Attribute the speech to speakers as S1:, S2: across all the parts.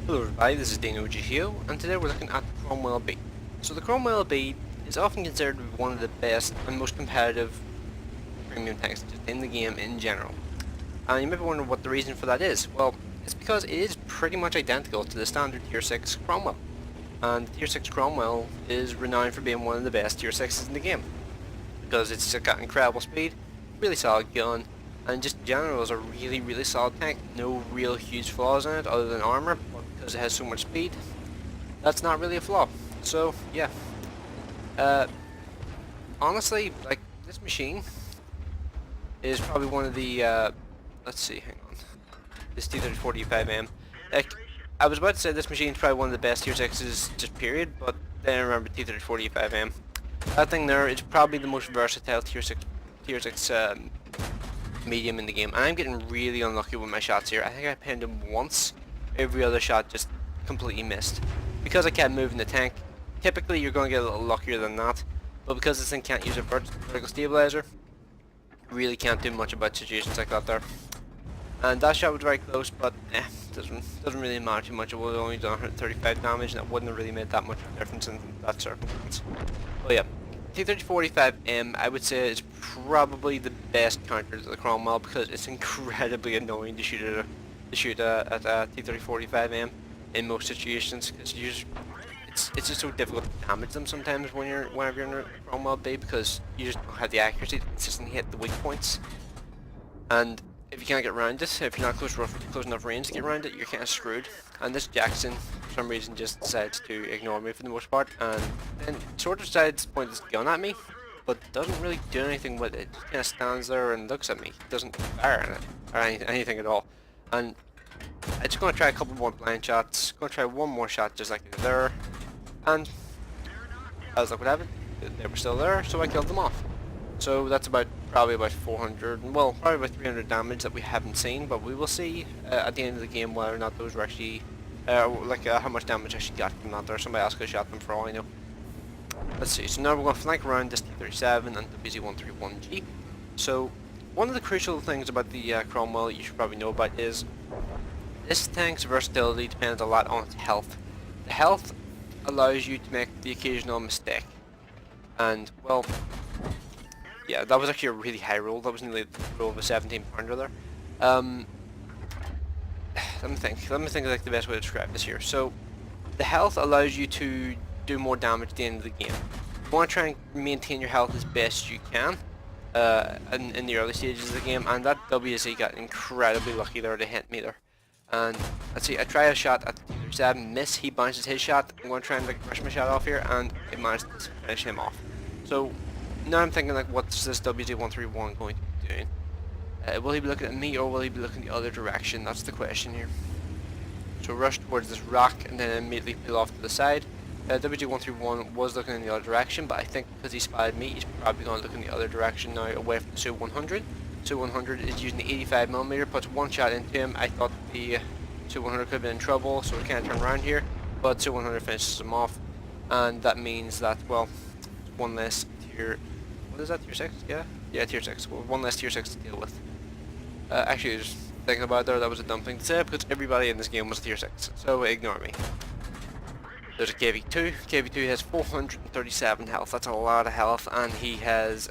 S1: Hello everybody, this is DeanoGTO, and today we're looking at the Cromwell B. So the Cromwell B is often considered to be one of the best and most competitive premium tanks just in the game in general. And you may be wondering what the reason for that is. Well, it's because it is pretty much identical to the standard Tier 6 Cromwell. And Tier 6 Cromwell is renowned for being one of the best Tier 6s in the game. Because it's got incredible speed, really solid gun, and just in general is a really solid tank. No real huge flaws in it other than armor, but because it has so much speed, that's not really a flaw. So yeah, uh, honestly, like this machine is probably one of the let's see, hang on, this T-3045M. Like I was about to say this machine is probably one of the best Tier 6s just period, but then I remember T-3045M. That thing there is probably the most versatile Tier 6 medium in the game, and I'm getting really unlucky with my shots here. I think I pinned him once, every other shot just completely missed. Because I can't move in the tank, typically you're going to get a little luckier than that, but because this thing can't use a vertical stabilizer, you really can't do much about situations like that there. And that shot was very close, but doesn't really matter too much. It would have only done 135 damage, and it wouldn't have really made that much of a difference in that circumstance. But yeah, T-3045M I would say is probably the best counter to the Cromwell because it's incredibly annoying to shoot at a T-3045M in most situations because it's just so difficult to damage them sometimes whenever you're in a Cromwell B because you just don't have the accuracy to consistently hit the weak points. And if you can't get around it, if you're not close enough range to get around it, you're kind of screwed. And this Jackson, for some reason, just decides to ignore me for the most part, and then sort of decides to point his gun at me, but doesn't really do anything with it. Just kind of stands there and looks at me. Doesn't fire at it, or anything at all. And I'm just going to try a couple more blind shots. Going to try one more shot just like there, and I was like, what happened? They were still there, so I killed them off. So that's probably about 400, well, probably about 300 damage that we haven't seen, but we will see at the end of the game whether or not those were actually, how much damage I actually got from that there. Somebody else could have shot them for all I know. Let's see, so now we're going to flank around this T-37 and the BZ-131G. So, one of the crucial things about the Cromwell you should probably know about is this tank's versatility depends a lot on its health. The health allows you to make the occasional mistake. And, well, yeah, that was actually a really high roll. That was nearly the roll of a 17 pounder there. Let me think like the best way to describe this here. So, the health allows you to do more damage at the end of the game. You want to try and maintain your health as best you can in the early stages of the game, and that WZ got incredibly lucky there to hit me there. And let's see, I try a shot at the T-37, miss, he bounces his shot. I'm going to try and like brush my shot off here, and I managed to finish him off. So now I'm thinking like, what's this WZ-131 going to be doing? Will he be looking at me or will he be looking the other direction? That's the question here. So rush towards this rock and then immediately peel off to the side. WZ-131 was looking in the other direction, but I think because he spotted me, he's probably going to look in the other direction now, away from the Su-100. Su-100 is using the 85mm, puts one shot into him. I thought the Su-100 could have been in trouble, so we can't turn around here, but Su-100 finishes him off, and that means that, well, one less tier, what is that, tier 6? Yeah, tier 6, well, one less tier 6 to deal with. Actually, just thinking about it there, that was a dumb thing to say, because everybody in this game was tier 6, so ignore me. There's a KV2. KV2 has 437 health. That's a lot of health, and he has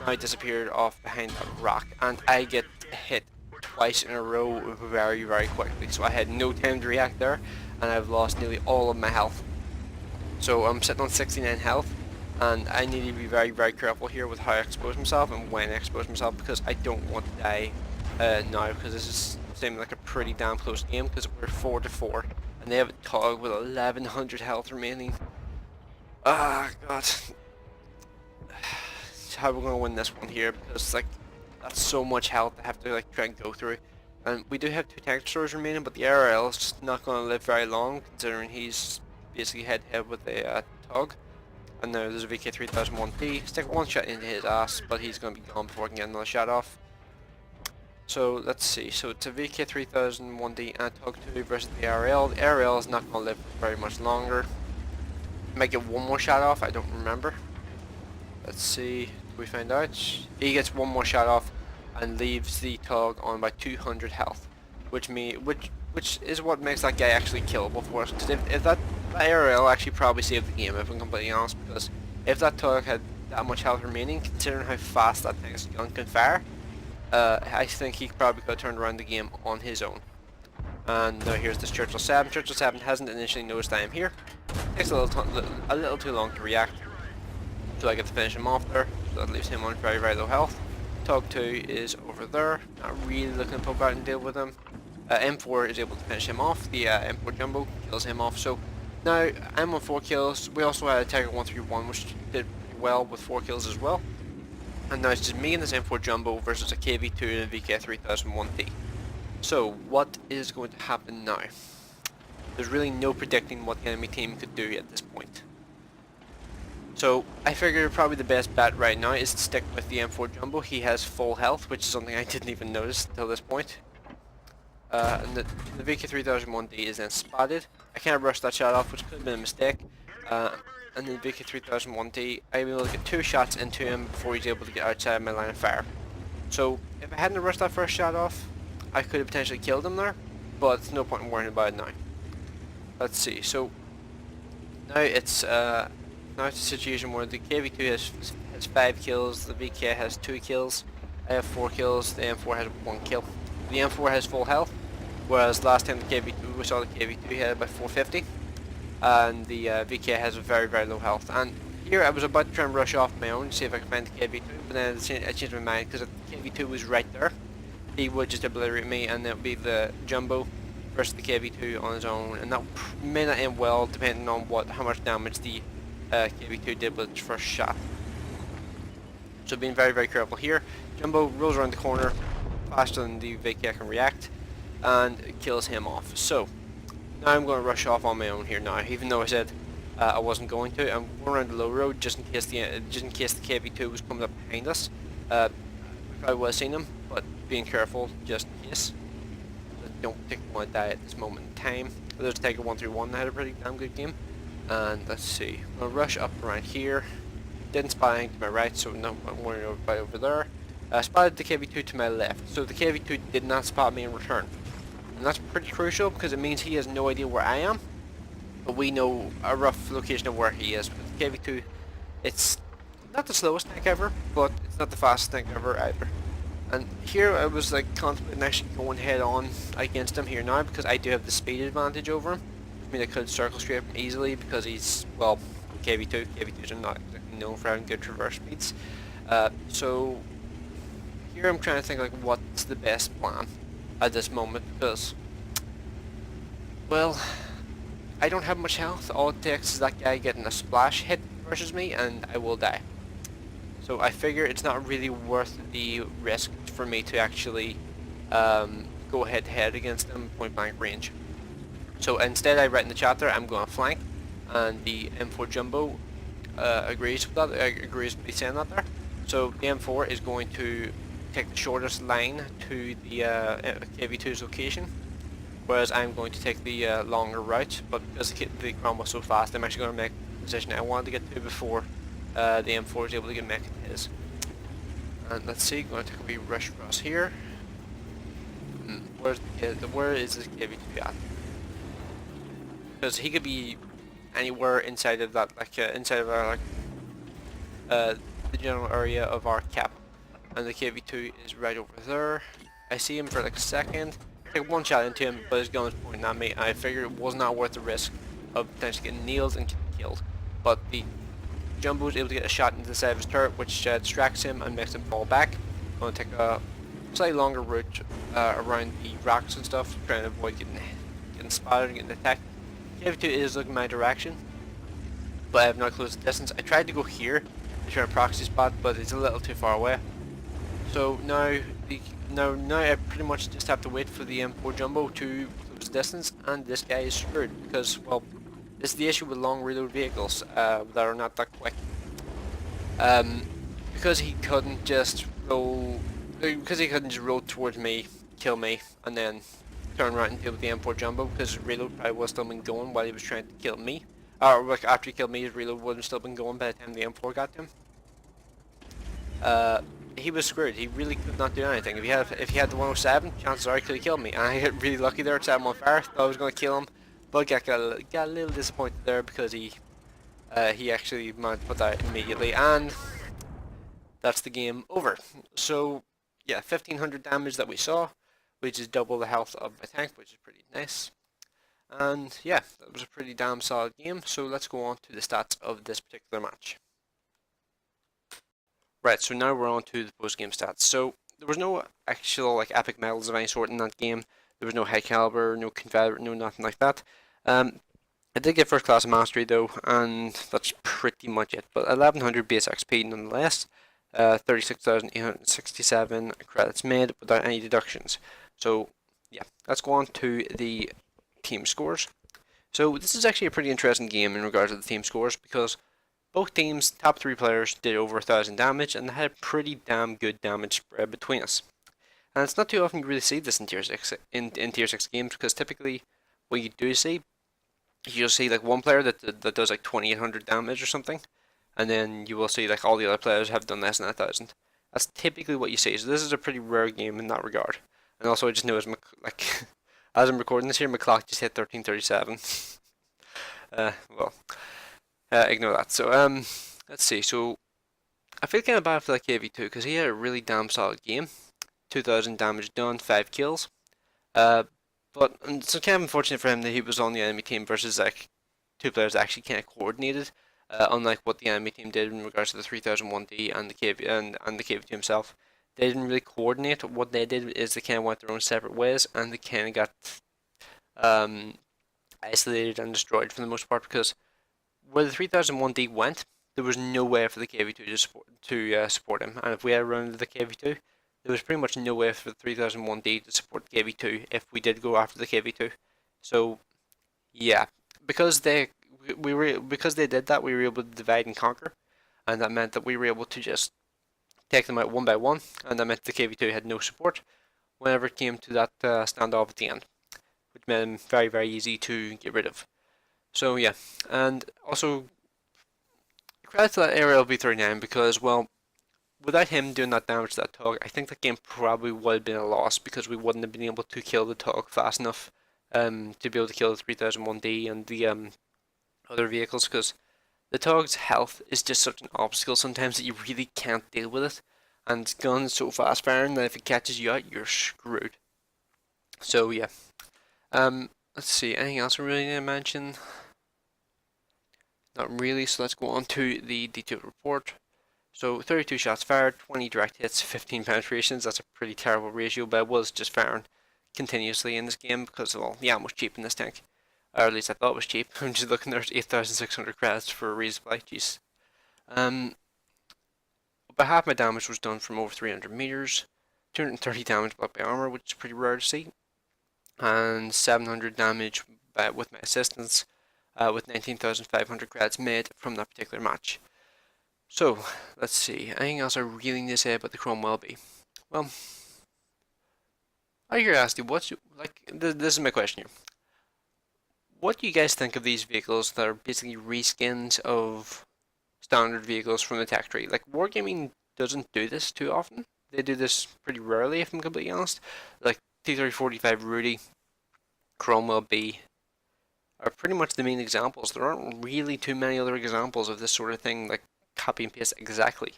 S1: now disappeared off behind that rock. And I get hit twice in a row very quickly. So I had no time to react there, and I've lost nearly all of my health. So I'm sitting on 69 health, and I need to be very careful here with how I expose myself and when I expose myself, because I don't want to die now, because this is seeming like a pretty damn close game, because we're 4-4. And they have a Tog with 1100 health remaining. Ah, God. How we're gonna win this one here, because like that's so much health I have to like try and go through. And we do have 2 tank destroyers remaining, but the RL is just not gonna live very long, considering he's basically head to head with a Tog. And now there's a VK3001T. Stick one shot into his ass, but he's gonna be gone before I can get another shot off. So let's see, so it's a VK3001D and Tug 2 versus the RL. The RL is not going to live very much longer. Might get one more shot off, I don't remember. Let's see, do we find out? He gets one more shot off and leaves the Tug on by 200 health. Which which is what makes that guy actually killable for us. Because if that ARL actually probably saved the game, if I'm completely honest, because if that Turk had that much health remaining, considering how fast that tank's gun can fire, I think he probably could have turned around the game on his own. And now here's this Churchill 7. Churchill 7 hasn't initially noticed I am here. Takes a little too long to react, so I get to finish him off there. So that leaves him on very, very low health. Tog 2 is over there, not really looking to poke out and deal with him. M4 is able to finish him off. The M4 Jumbo kills him off. So now I'm on 4 kills. We also had a Tiger 131, which did pretty well with 4 kills as well. And now it's just me and this M4 Jumbo versus a KV2 and a VK3001D. So what is going to happen now? There's really no predicting what the enemy team could do at this point. So I figure probably the best bet right now is to stick with the M4 Jumbo. He has full health, which is something I didn't even notice until this point. And the VK3001D is then spotted. I can't rush that shot off, which could have been a mistake. And then VK3001D, I'm able to get 2 shots into him before he's able to get outside my line of fire. So if I hadn't rushed that first shot off, I could have potentially killed him there, but there's no point in worrying about it now. Let's see. So now it's a situation where the KV2 has 5 kills, the VK has 2 kills, I have 4 kills, the M4 has 1 kill. The M4 has full health, whereas last time the KV2, we saw the KV2 had about 450, and the VK has a very, very low health. And here I was about to try and rush off my own to see if I could find the KV2, but then I changed my mind because if the KV2 was right there, he would just obliterate me, and it would be the Jumbo versus the KV2 on his own, and that may not end well depending on how much damage the KV2 did with its first shot. So being very, very careful here. Jumbo rolls around the corner faster than the VK can react and kills him off. So now I'm going to rush off on my own here now, even though I said I wasn't going to. I'm going around the low road just in case the KV2 was coming up behind us. I was seeing him, but being careful just in case. I don't think I want to die at this moment in time. There's Tiger 131 that had a pretty damn good game. And let's see, I'm going to rush up around here. Didn't spot anything to my right, so no, I'm worrying about over there. Spotted the KV2 to my left, so the KV2 did not spot me in return. And that's pretty crucial because it means he has no idea where I am, but we know a rough location of where he is. With the KV2, it's not the slowest tank ever, but it's not the fastest tank ever either. And here I was like contemplating actually going head on against him here now because I do have the speed advantage over him. I mean, I could circle straight him easily because he's, well, KV2. KV2s are not exactly known for having good traverse speeds. So here I'm trying to think like what's the best plan at this moment because, well, I don't have much health. All it takes is that guy getting a splash hit versus me and I will die. So I figure it's not really worth the risk for me to actually go head to head against him point blank range. So instead I write in the chat there I'm going to flank, and the M4 Jumbo agrees with that, agrees with me saying that there. So the M4 is going to take the shortest line to the KV2's location, whereas I'm going to take the longer route, but because the Cromwell's so fast I'm actually going to make the position I wanted to get to before the M4 is able to get mech in his. And let's see, going to take a wee rush across here. Where is this KV2 at? Because he could be anywhere inside of that, like inside of our the general area of our cap, and the KV2 is right over there. I see him for like a second. I take one shot into him, but his gun is pointing at me, and I figured it was not worth the risk of potentially getting nailed and killed. But the Jumbo is able to get a shot into the side of his turret, which distracts him and makes him fall back. I'm going to take a slightly longer route around the rocks and stuff, trying to avoid getting spotted and getting attacked. KV2 is looking my direction, but I have not closed the distance. I tried to go here to try a proxy spot, but it's a little too far away. So now I pretty much just have to wait for the M4 Jumbo to close the distance, and this guy is screwed because, well, this is the issue with long reload vehicles that are not that quick. Because he couldn't just roll towards me, kill me, and then turn around and deal with the M4 Jumbo, because his reload probably was still been going while he was trying to kill me. Or like after he killed me, his reload would have still been going by the time the M4 got to him. he was screwed. He really could not do anything. If he had the 107, chances are he could have killed me. And I got really lucky there to set him on fire. Thought I was going to kill him, but got a little disappointed there because he actually managed to put that immediately, and that's the game over. So yeah, 1500 damage that we saw, which is double the health of my tank, which is pretty nice. And yeah, that was a pretty damn solid game. So let's go on to the stats of this particular match. Right, so now we're on to the post-game stats. So there was no actual like epic medals of any sort in that game. There was no high caliber, no Confederate, no nothing like that. I did get first class mastery though, and that's pretty much it. But 1100 base XP nonetheless. 36,867 credits made without any deductions. So yeah, let's go on to the team scores. So this is actually a pretty interesting game in regards to the team scores because both teams' top 3 players did over 1000 damage and they had a pretty damn good damage spread between us. And it's not too often you really see this in tier 6 in tier 6 games, because typically what you do see, you'll see like one player that does like 2800 damage or something, and then you will see like all the other players have done less than 1000. That's typically what you see. So this is a pretty rare game in that regard. And also I just noticed like as I'm recording this here, my clock just hit 1337. Ignore that. So let's see. So I feel kind of bad for that KV2 because he had a really damn solid game. 2000 damage done, 5 kills. But it's kind of unfortunate for him that he was on the enemy team versus like 2 players that actually kind of coordinated. Unlike what the enemy team did in regards to the 3001D and the KV and the KV2 himself, they didn't really coordinate. What they did is they kind of went their own separate ways, and they kind of got isolated and destroyed for the most part, because where the 3001D went, there was no way for the KV2 to support him, and if we had run into the KV2, there was pretty much no way for the 3001D to support the KV2 if we did go after the KV2. So yeah, because they did that, we were able to divide and conquer, and that meant that we were able to just take them out one by one, and that meant the KV2 had no support whenever it came to that standoff at the end, which made him very, very easy to get rid of. So yeah, and also credit to that Ariel V39, because, well, without him doing that damage to that Tug, I think that game probably would have been a loss, because we wouldn't have been able to kill the Tug fast enough to be able to kill the 3001D and the other vehicles, because the Tug's health is just such an obstacle sometimes that you really can't deal with it, and its gun's so fast firing that if it catches you out, you're screwed. So yeah, let's see, anything else we really need to mention? Not really, so let's go on to the detailed report. So 32 shots fired, 20 direct hits, 15 penetrations. That's a pretty terrible ratio, but I was just firing continuously in this game because, well, the ammo's cheap in this tank. Or at least I thought it was cheap. I'm just looking, there's 8,600 credits for a resupply. Jeez. About half my damage was done from over 300 meters. 230 damage blocked by armor, which is pretty rare to see. And 700 damage with my assistance, with 19,500 credits made from that particular match. So, let's see. Anything else I really need to say about the Cromwell B? Well, out of curiosity, this is my question here. What do you guys think of these vehicles that are basically reskins of standard vehicles from the tech tree? Like, Wargaming doesn't do this too often. They do this pretty rarely, if I'm completely honest. Like, T-3045 Rudy, Cromwell B are pretty much the main examples. There aren't really too many other examples of this sort of thing, like copy and paste exactly.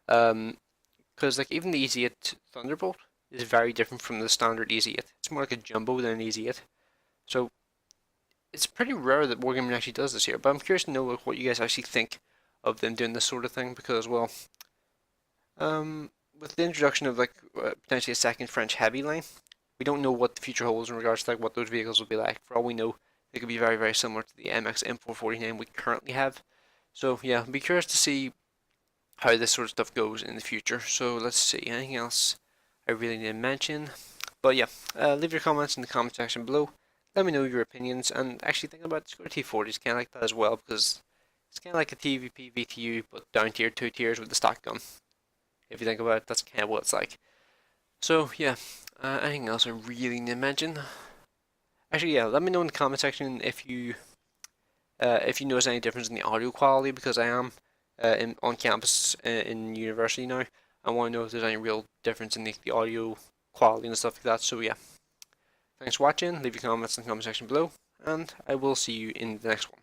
S1: Because like even the Easy-8 Thunderbolt is very different from the standard Easy-8. It's more like a jumbo than an Easy-8. So it's pretty rare that Wargaming actually does this here, but I'm curious to know what you guys actually think of them doing this sort of thing, because, well, with the introduction of like potentially a second French heavy line, we don't know what the future holds in regards to like what those vehicles will be like. For all we know, they could be very, very similar to the MX M449 we currently have. So yeah, I'll be curious to see how this sort of stuff goes in the future. So let's see, anything else I really need to mention? But yeah, leave your comments in the comment section below. Let me know your opinions, and actually think about the T40 is kind of like that as well, because it's kind of like a TVP VTU, but down tier 2 tiers with the stock gun. If you think about it, that's kind of what it's like. So yeah, anything else I really need to mention? Actually, yeah, let me know in the comment section if you notice any difference in the audio quality, because I am on campus in university now, I want to know if there's any real difference in the audio quality and stuff like that. So yeah, thanks for watching. Leave your comments in the comment section below, and I will see you in the next one.